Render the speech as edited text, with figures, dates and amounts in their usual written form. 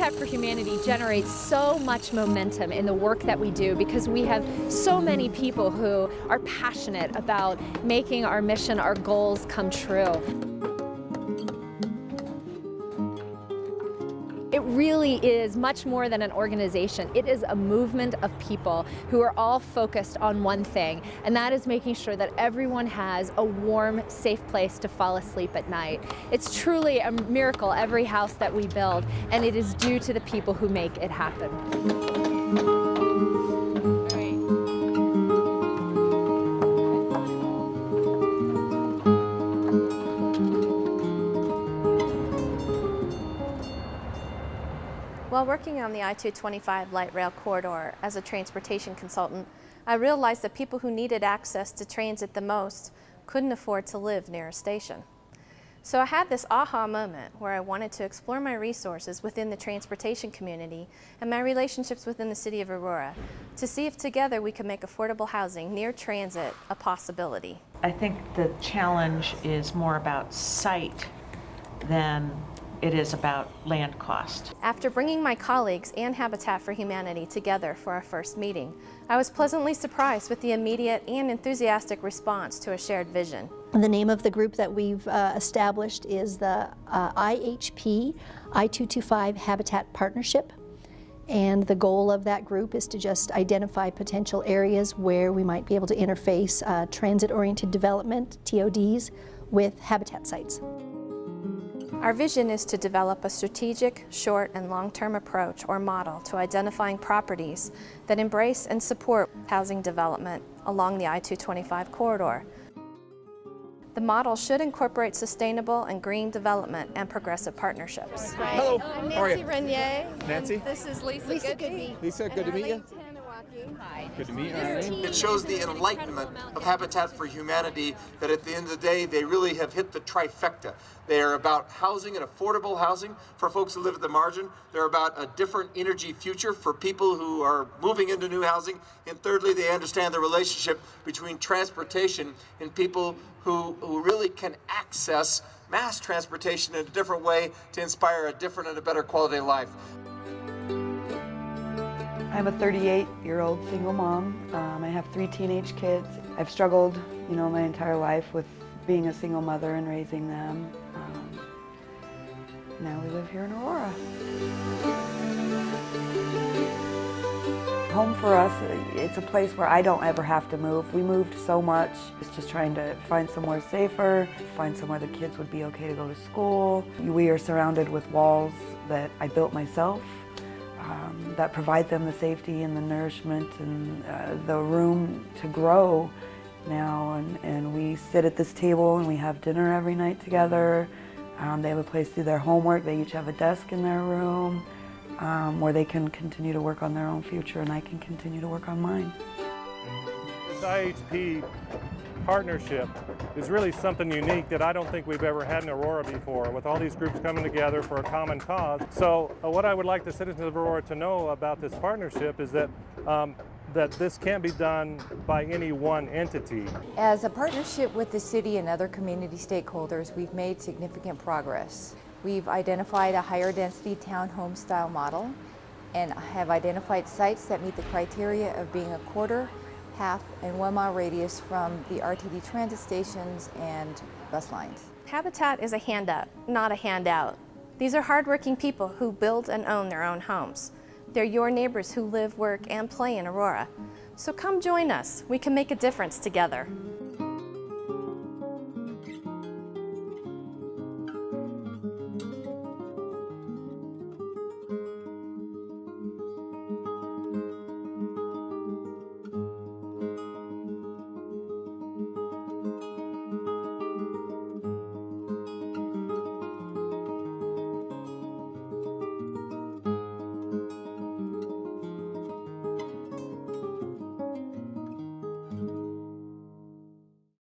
Habitat for Humanity generates so much momentum in the work that we do because we have so many people who are passionate about making our mission, our goals come true. It really is much more than an organization. It is a movement of people who are all focused on one thing, and that is making sure that everyone has a warm, safe place to fall asleep at night. It's truly a miracle, every house that we build, and it is due to the people who make it happen. While working on the I-225 light rail corridor as a transportation consultant, I realized that people who needed access to transit the most couldn't afford to live near a station. So I had this aha moment where I wanted to explore my resources within the transportation community and my relationships within the city of Aurora to see if together we could make affordable housing near transit a possibility. I think the challenge is more about site than it is about land cost. After bringing my colleagues and Habitat for Humanity together for our first meeting, I was pleasantly surprised with the immediate and enthusiastic response to a shared vision. The name of the group that we've established is the IHP, I-225 Habitat Partnership. And the goal of that group is to just identify potential areas where we might be able to interface transit-oriented development, TODs, with habitat sites. Our vision is to develop a strategic, short, and long-term approach or model to identifying properties that embrace and support housing development along the I-225 corridor. The model should incorporate sustainable and green development and progressive partnerships. Hello, I'm how are you? Nanci Regnier. Nancy? This is Lisa Goodby. Lisa, good to meet you. Hi. Good to meet you. It shows the enlightenment of Habitat for Humanity, that at the end of the day, they really have hit the trifecta. They are about housing and affordable housing for folks who live at the margin. They're about a different energy future for people who are moving into new housing. And thirdly, they understand the relationship between transportation and people who really can access mass transportation in a different way to inspire a different and a better quality of life. I'm a 38-year-old single mom. I have 3 teenage kids. I've struggled, my entire life with being a single mother and raising them. Now we live here in Aurora. Home for us, it's a place where I don't ever have to move. We moved so much. It's just trying to find somewhere safer, find somewhere the kids would be okay to go to school. We are surrounded with walls that I built myself. That provide them the safety and the nourishment and the room to grow now. And we sit at this table and we have dinner every night together. They have a place to do their homework. They each have a desk in their room where they can continue to work on their own future, and I can continue to work on mine. This IHP partnership is really something unique that I don't think we've ever had in Aurora before, with all these groups coming together for a common cause. So what I would like the citizens of Aurora to know about this partnership is that that this can't be done by any one entity. As a partnership with the city and other community stakeholders, we've made significant progress. We've identified a higher density townhome style model and have identified sites that meet the criteria of being a quarter, half, and 1 mile radius from the RTD transit stations and bus lines. Habitat is a hand up, not a handout. These are hardworking people who build and own their own homes. They're your neighbors who live, work, and play in Aurora. So come join us. We can make a difference together.